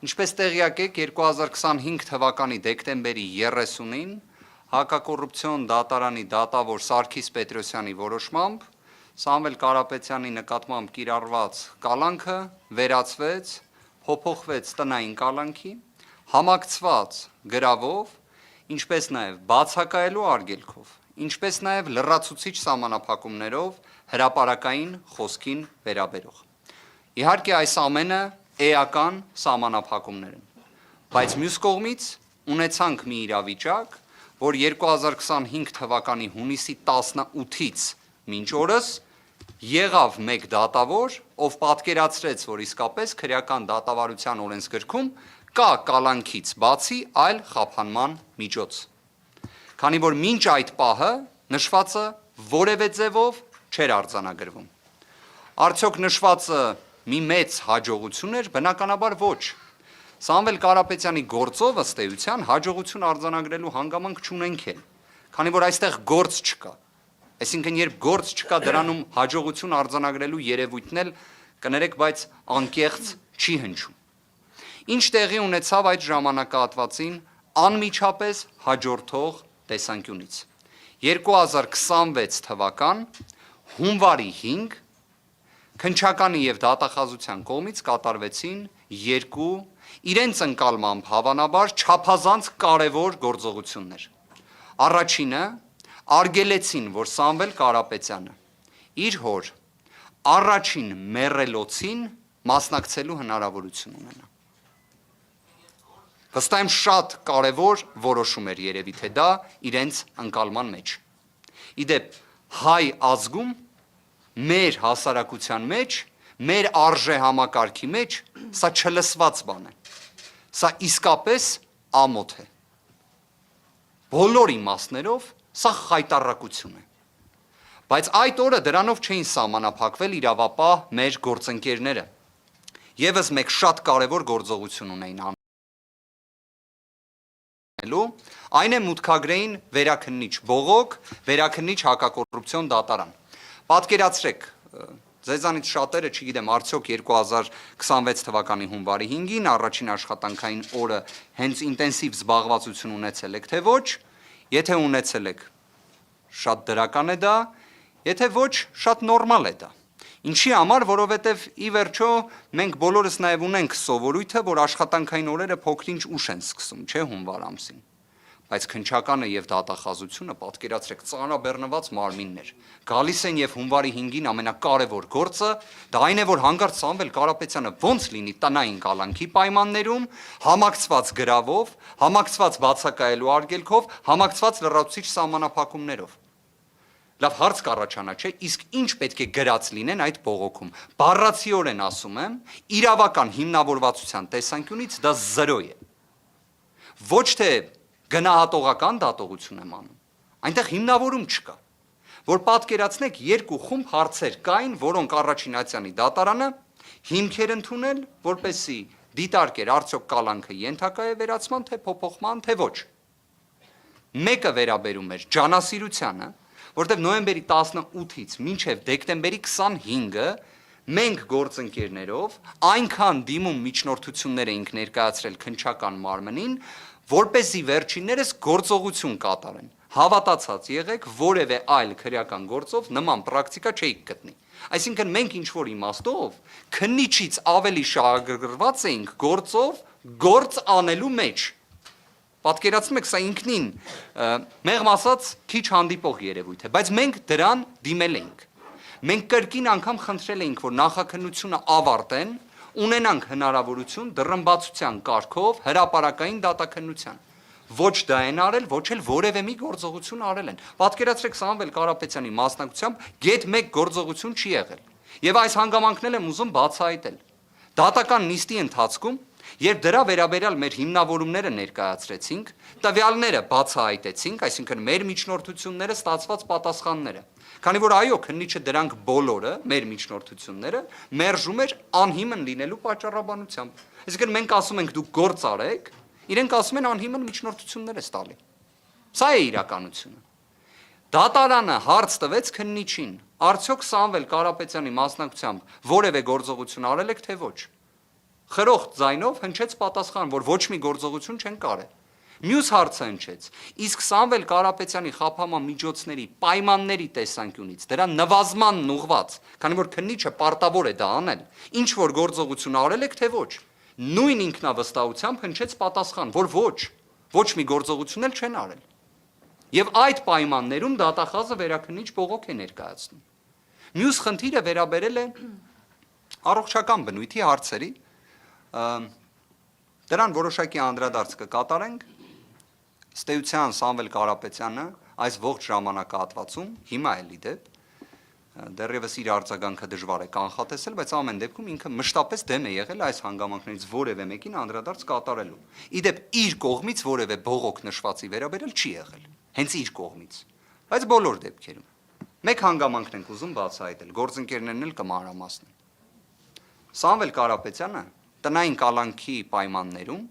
Ինչպես տեղյակ եք, 2025 թվականի դեկտեմբերի 30-ին Հակակոռուպցիոն դատարանի դատավոր Սարգիս Պետրոսյանի որոշմամբ Սամվել Կարապետյանի նկատմամբ կիրառված կալանքը վերացվեց, փոփոխվեց տնային կալանքի, համակցված գրավով, ինչպես նաև բացակայելու արգելքով, ինչպես նաև լրացուցիչ սահմանափակումներով հրապարակային խոսքին վերաբերող։ Իհարկե այս ամենը էական սահմանափակումներ են, բայց մյուս կողմից ունեցանք մի իրավիճակ, որ 2025 թվականի հունիսի 18-ից մինչ օրս եղավ մեկ դատավոր, ով պատկերացրեց, որ իսկապես քրեական դատավարության օրենսգրքում կա կալանքից բացի այլ խափանման միջոց։ Քանի որ մինչ այդ պահը նշվածը որևէ ձևով չէր արձանագրվում։ Արդյոք նշվածը մի մեծ հաջողություն էր, բնականաբար ոչ։ Սամվել Կարապետյանի գործով ըստ էության հաջողություն արձանագրելու հանգամանք չունենք էլ, քանի որ այստեղ գործ չկա։ Այսինքն երբ գործ չկա, դրանում հաջողություն արձանագրելու երևույթն էլ կներեք, բայց անկեղծ չի հնչում։ Ինչ տեղի ունեցավ այդ ժամանակահատվածին անմիջապես հաջորդող տեսանկյունից։ 2026 թվական հունվարի 5 քննչականի և դատախազության կողմից կատարվեցին երկու իրենց ընկալմամբ հավանաբար չափազանց կարևոր գործողություններ։ Առաջինը արգելեցին, որ Սամվել Կարապետյանը իր հոր առաջին մեռելոցին մասնակցելու հնարավորություն ունենա։ Վստահ եմ շատ կարևոր որոշում էր երևի թե դա իրենց ընկալման մեջ։ Իդեպ հայ ազգում մեր հասարակության մեջ, մեր արժե համակարգի մեջ սա չլսված բան է, սա իսկապես ամոթ է, բոլոր իմաստներով սա խայտառակություն է, բայց այդ օրը դրանով չէին սահմանափակվել իրավապահ մեր գործընկերները, ևս մեկ շատ կարևոր գործողություն ունեին անելու, այն է մուտքագրեին վերաքննիչ բողոք, վերաքննիչ հակակոռուպցիոն դատարան։ Պատկերացրեք, ձեզանից շատերը, չգիտեմ, արդյոք 2026 թվականի հունվարի 5-ին առաջին աշխատանքային օրը հենց ինտենսիվ զբաղվածություն ունեցել եք, թե ոչ, եթե ունեցել եք, շատ դրական է դա, եթե ոչ, շատ նորմալ է դա։ Ինչի համար, որովհետև ի վերջո մենք բոլորս նաև ունենք սովորույթը, որ աշխատանքային օրերը փոքր-ինչ ուշ են սկսում, չէ, հունվար ամսին։ Բայց քննչականը և դատախազությունը պատկերացրեք ծանրաբեռնված մարմիններ, գալիս են և հունվարի 5-ին ամենակարևոր գործը, դա այն է, որ հանկարծ Սամվել Կարապետյանը ոնց լինի տնային կալանքի պայմաններում, համակցված գրավով, համակցված բացակայելու արգելքով, համակցված լրացուցիչ սահմանափակումներով։ Լավ հարց կառաջանա, չէ, իսկ ինչ պետք է գրած լինեն այդ բողոքում։ Բառացիորեն ասում եմ, իրավական հիմնավորվածության տեսանկյունից դա 0 է։ Ոչ թե գնահատողական դատողություն եմ անում, այնտեղ հիմնավորում չկա, որ պատկերացնեք երկու խումբ հարցեր կային, որոնք առաջին ատյանի դատարանը հիմքեր ընդունել, որպեսզի դիտարկեր արդյոք կալանքը ենթակա է վերացման, թե փոփոխման, թե ոչ։ Մեկը վերաբերում էր ջանասիրությանը, որտեղ նոյեմբերի 18-ից մինչև դեկտեմբերի 25-ը մենք գործընկերներով այնքան դիմում միջնորդություններ էինք ներկայացրել քննչական մարմնին, որպեսզի վերջիններս գործողություն կատարեն։ Հավատացած եղեք, որևէ այլ քրեական գործով նման պրակտիկա չէիք գտնի։ Այսինքն մենք ինչ-որ իմաստով քննիչից ավելի շահագրգռված էինք գործով գործ անելու մեջ։ Պատկերացնում եք, սա ինքնին մեղմ ասած քիչ հանդիպող երևույթ է, բայց մենք դրան դիմել էինք։ Մենք կրկին անգամ խնդրել էինք, որ նախաքննությունը ավարտեն, ունենանք հնարավորություն դռնբացության կարգով հրապարակային դատաքննության։ Ոչ դա են արել, ոչ էլ որևէ մի գործողություն արել են։ Պատկերացրեք Սամվել Կարապետյանի մասնակցությամբ գեթ մեկ գործողություն չի եղել։ Եվ այս հանգամանքն եմ ուզում բացահայտել։ Դատական նիստի ընթացքում, երբ դրա վերաբերյալ մեր հիմնավորումները ներկայացրեցինք, տվյալները բացահայտեցինք, այսինքն մեր միջնորդությունները ստացված պատասխանները։ Քանի որ այո, քննիչը դրանք բոլորը, մեր միջնորդությունները, մերժում էր անհիմն լինելու պատճառաբանությամբ։ Այսինքն մենք ասում ենք դուք գործ արեք, իրենք ասում են անհիմն միջնորդություններ ես տալի։ Սա է իրականությունը։ Դատարանը հարց տվեց քննիչին, արդյոք Սամվել Կարապետյանի մասնակցությամբ որևէ գործողություն արել եք, թե ոչ։ Խրոխտ ձայնով հնչեց պատասխան, որ ոչ մի գործողություն չեն կարել։ Մյուս հարցը հնչեց. իսկ Սամվել Կարապետյանի խաբման միջոցների պայմանների տեսանկյունից դրա նվազմանն ուղված, քանի որ քննիչը պարտավոր է դա անել, ինչ որ գործողություն արել եք, թե ոչ։ Նույն ինքնավստահությամբ հնչեց պատասխան, որ ոչ մի գործողություն էլ չեն արել։ Եվ այդ պայմաններում դատախազը վերաքննիչ բողոք է ներկայացնում։ Մյուս խնդիրը վերաբերել է առողջական բնույթի հարցերի, դրան որոշակի անդրադարձ կկատարենք, ըստ էության Սամվել Կարապետյանը այս ողջ ժամանակահատվածում, հիմա էլ ի դեպ, դեռևս իր արձագանքը դժվար է կանխատեսել, բայց ամեն դեպքում ինքը մշտապես դեմ է եղել այս հանգամանքներից որևէ մեկին անդրադարձ կատարելու։ Ի դեպ իր կողմից որևէ բողոք նշվածի վերաբերել չի եղել, հենց իր կողմից, բայց բոլոր դեպքերում։ Մեկ հանգամանքն ենք ուզում բացահայտել, գործընկերներն էլ կմանրամասնեն։ Սամվել Կարապետյանը տնային կալանքի պայմաններում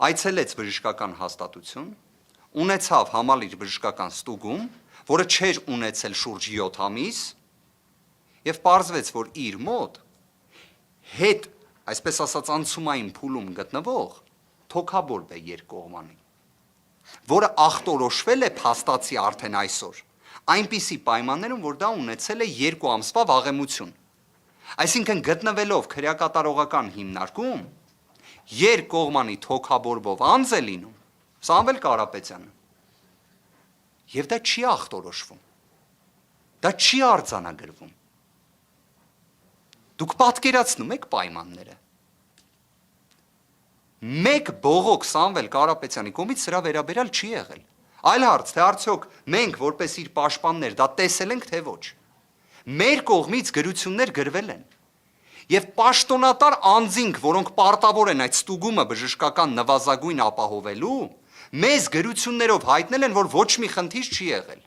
այցելեց բժշկական հաստատություն, ունեցավ համալիր բժշկական ստուգում, որը չէր ունեցել շուրջ 7 ամիս, եւ պարզվեց, որ իր մոտ հետ, այսպես ասած, անցումային փուլում գտնվող թոքաբորբ է երկկողմանի, որը ախտորոշվել է փաստացի արդեն այսօր, այնպիսի պայմաններում, որ դա ունեցել է 2 ամսվա վաղեմություն։ Այսինքն գտնվելով քրեակատարողական հիմնարկում, երկկողմանի թոքաբորբով անձ է լինում Սամվել Կարապետյանը։ Եվ դա չի ախտորոշվում, դա չի արձանագրվում։ Դուք պատկերացնում եք պայմանները։ Մեկ բողոք Սամվել Կարապետյանի կողմից սրա վերաբերյալ չի եղել։ Այլ հարց, թե արդյոք մենք որպես իր պաշտպաններ դա տեսել ենք, թե ոչ։ Մեր կողմից գրություններ գրվել են։ Եվ պաշտոնատար անձինք, որոնք պարտավոր են այդ ստուգումը բժշկական նվազագույն ապահովելու, մեզ գրություններով հայտնել են, որ ոչ մի խնդիր չի եղել,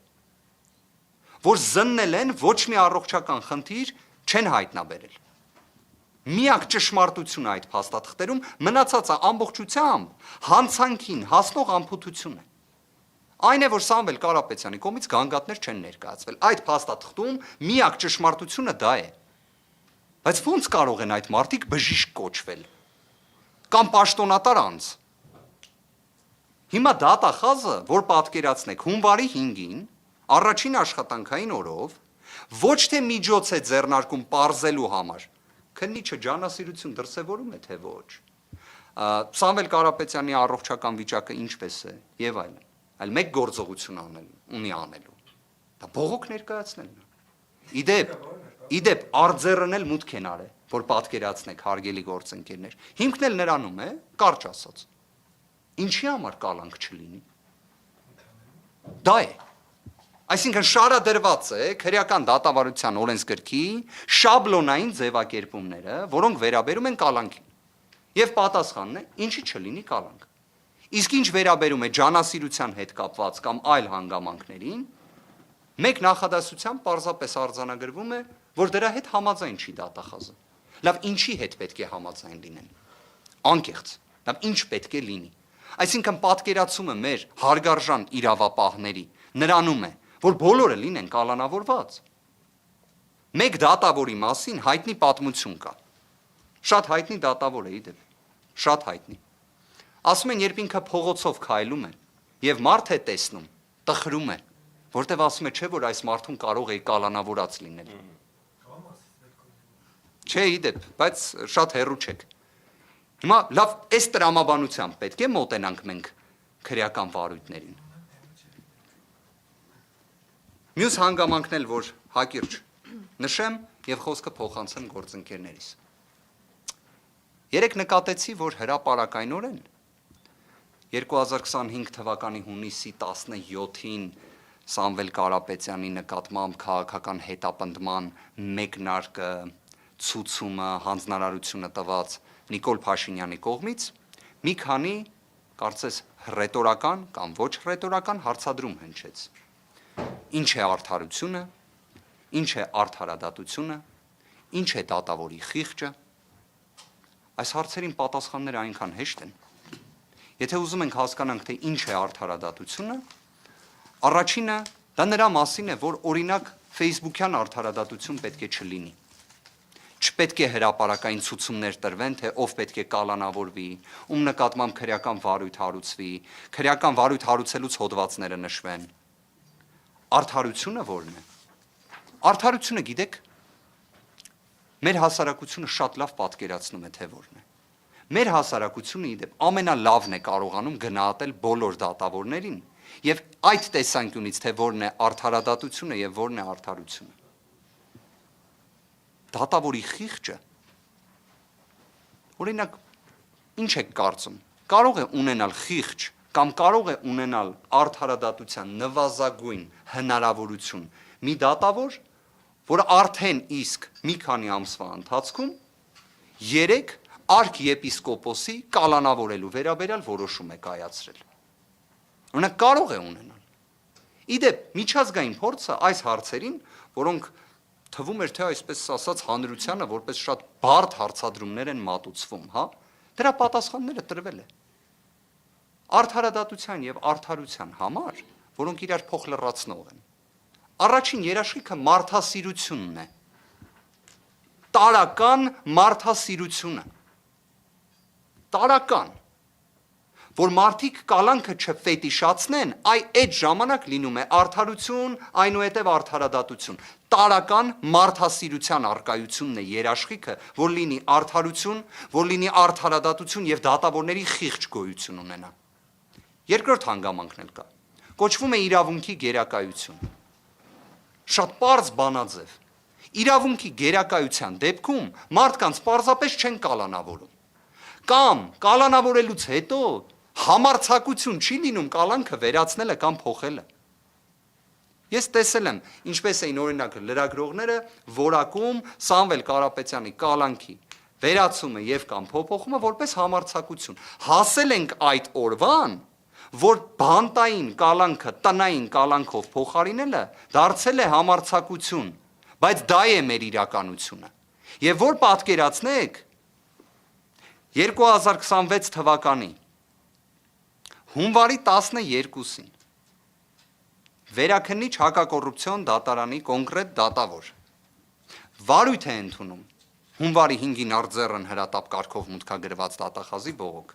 որ զննել են, ոչ մի առողջական խնդիր չեն հայտնաբերել։ Միակ ճշմարտությունը այդ փաստաթղթերում մնացածը ամբողջությամբ հանցանքին հասնող անփութություն է։ Այն է, որ Սամվել Կարապետյանի կողմից գանգատներ չեն ներկայացվել։ Այդ փաստաթղթում միակ ճշմարտությունը դա է։ Բայց ո՞նց կարող են այդ մարդիկ բժիշկ կոչվել կամ պաշտոնատար անձ։ Հիմա դատախազը, որ պատկերացնեք հունվարի 5-ին, առաջին աշխատանքային օրով, ոչ թե միջոց է ձեռնարկում պարզելու համար, քննիչը ջանասիրություն դրսևորում է, թե ոչ, Սամվել Կարապետյանի առողջական վիճակը ինչպես է, եւ այլն, այլ մեկ գործողություն ունի անելու, դա բողոք ներկայացնելն է։ Իդեպ արձեռն էլ մուտք են արել, որ պատկերացնեք հարգելի գործընկերներ, հիմքն էլ նրանում է, կարճ ասած, ինչի համար կալանք չլինի։ Դա է։ Այսինքն շարադրված է քրեական դատավարության օրենսգրքի շաբլոնային ձևակերպումները, որոնք վերաբերում են կալանքին։ Եվ պատասխանն է, ինչի չլինի կալանք։ Իսկ ինչ վերաբերում է ջանասիրության հետ կապված կամ այլ հանգամանքներին, մեկ նախադասությամբ պարզապես արձանագրվում է, որ դրա հետ համաձայն չի դատախազը։ Լավ, ինչի հետ պետք է համաձայն լինեն։ Անկեղծ, լավ, ինչ պետք է լինի։ Այսինքն պատկերացումը մեր հարգարժան իրավապահների նրանում է, որ բոլորը լինեն կալանավորված։ Մեկ դատավորի մասին հայտնի պատմություն կա։ Շատ հայտնի դատավոր է, իդեպ, շատ հայտնի։ Ասում են, երբ ինքը փողոցով քայլում է եւ մարդ է տեսնում, տխրում է, որտեվ ասում է, չէ, որ այս մարդուն կարող է կալանավորած լինել։ Չէ, իդեպ, բայց շատ հեռու չեք։ Հիմա լավ, այս տրամաբանությամբ պետք է մոտենանք մենք քրեական վարույթներին։ Մյուս հանգամանքն էլ, որ հակիրճ նշեմ եւ խոսքը փոխանցեմ գործընկերներիս։ Երեք նկատեցի, որ հրապարակայնորեն 2025 թվականի հունիսի 17-ին Սամվել Կարապետյանի նկատմամբ քաղաքական հետապնդման մեկնարկը, ցուցումը, հանձնարարությունը տված Նիկոլ Փաշինյանի կողմից մի քանի, կարծես, ռետորական կամ ոչ ռետորական հարցադրում հնչեց։ Ինչ է արդարությունը, ինչ է արդարադատությունը, ինչ է դատավորի խիղճը։ Այս հարցերին պատասխանները այնքան հեշտ են։ Եթե ուզում ենք հասկանանք, թե ինչ է արդարադատությունը, առաջինը դա նրա մասին է, որ օրինակ Facebook-յան արդարադատություն պետք է չլինի։ Չպետք է հրապարակային ցուցումներ տրվեն, թե ով պետք է կալանավորվի, ում նկատմամբ քրեական վարույթ հարուցվի, քրեական վարույթ հարուցելուց հոդվածները նշվեն։ Արդարությունը ո՞րն է։ Արդարությունը, գիտեք, մեր հասարակությունը շատ լավ պատկերացնում է, թե ո՞րն է։ Մեր հասարակությունը իդեպ ամենալավն է կարողանում գնահատել բոլոր դատավորներին եւ այդ տեսանկյունից, թե ո՞րն է արդարադատությունը եւ ո՞րն է արդարությունը։ Դատավորի խիղճը, օրինակ, ինչ եք կարծում, կարող է ունենալ խիղճ կամ կարող է ունենալ արդարադատության նվազագույն հնարավորություն մի դատավոր, որ արդեն իսկ մի քանի ամսվա ընթացքում 3 արքեպիսկոպոսի կալանավորելու վերաբերյալ որոշում է կայացրել։ Օրինակ կարող է ունենալ։ Իդեպ միջազգային փորձը այս հարցերին, որոնք թվում էր, թե այսպես ասած հանրությանը որպես շատ բարդ հարցադրումներ են մատուցվում, հա, դրա պատասխանները տրվել է։ Արդարադատության եւ արդարության համար, որոնք իրար փոխլրացնող են։ Առաջին երաշխիքը մարդասիրությունն է։ Տարական մարդասիրությունը։ Տարական, որ մարդիկ կալանքը չֆետիշացնեն, այդ ժամանակ լինում է արդարություն, այնուհետև արդարադատություն։ Տարական մարդասիրության արկայությունն է երաշխիքը, որ լինի արդարություն, որ լինի արդարադատություն եւ դատավորների խիղճ գոյություն ունենա։ Երկրորդ հանգամանքն էլ կա։ Կոչվում է իրավունքի գերակայություն։ Շատ պարզ բանաձև։ Իրավունքի գերակայության դեպքում մարդկանց պարզապես չեն կալանավորում։ Կամ կալանավորելուց հետո համարձակություն չի լինում կալանքը վերացնելը կամ փոխելը։ Ես տեսել եմ, ինչպես էին օրինակ լրագրողները որակում Սամվել Կարապետյանի կալանքի վերացումը եւ կամ փոփոխումը որպես համարձակություն։ Հասել ենք այդ օրվան, որ բանտային կալանքը տնային կալանքով փոխարինելը դարձել է համարձակություն, բայց դա է մեր իրականությունը։ Եվ որ պատկերացնեք 2026 թվականի հունվարի 12-ին Վերաքննիչ հակակոռուպցիոն դատարանի կոնկրետ դատավոր վարույթ է ընդունում հունվարի 5-ին արձեռն հրատապ կարգով մուտքագրված դատախազի բողոք։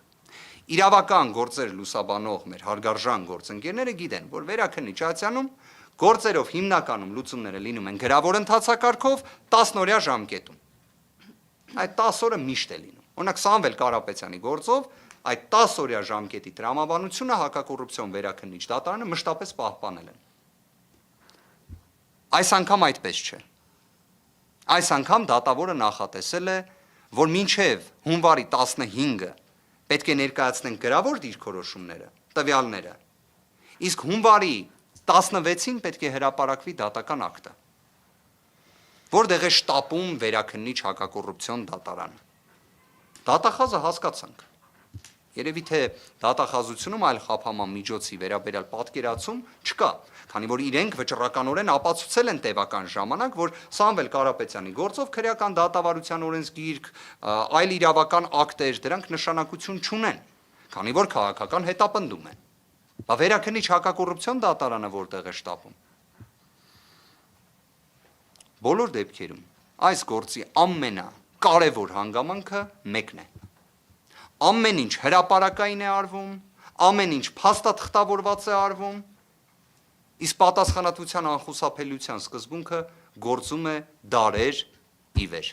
Իրավական գործեր լուսաբանող մեր հարգարժան գործընկերները գիտեն, որ Վերաքննիչ Ացյանում գործերով հիմնականում լուծումները լինում են գրավոր ընթացակարգով 10-օրյա ժամկետում։ Այդ 10 օրը միշտ է լինում։ Օրինակ Սամվել Կարապետյանի գործով այդ 10-օրյա ժամկետի տրամաբանությունը հակակոռուպցիոն վերաքննիչ դատարանը մշտապես պահպանել են։ Այս անգամ այդպես չէ։ Այս անգամ դատավորը նախատեսել է, որ մինչև հունվարի 15-ը պետք է ներկայացնեն գրավոր դիրքորոշումները, տվյալները, իսկ հունվարի 16-ին պետք է հրապարակվի դատական ակտը, որտեղ է շտապում վերաքննիչ հակակոռուպցիոն դատարանը։ Դատախազը հասկացանք։ Երևի թե դատախազությունում այլ խափաման միջոցի վերաբերյալ պատկերացում չկա, քանի որ իրենք վճռականորեն ապացուցել են տևական ժամանակ, որ Սամվել Կարապետյանի գործով քրեական դատավարության օրենսգիրք, այլ իրավական ակտեր, դրանք նշանակություն չունեն, քանի որ քաղաքական հետապնդում են։ Բա վերաքննիչ հակակոռուպցիոն դատարանը որտեղ է շտապում։ Բոլոր դեպքերում այս գործի ամենակարևոր հանգամանքը մեկն է։ Ամեն ինչ հրապարակային է արվում, ամեն ինչ փաստաթղթավորված է արվում, իսկ պատասխանատվության անխուսափելիության սկզբունքը գործում է դարեր ի վեր։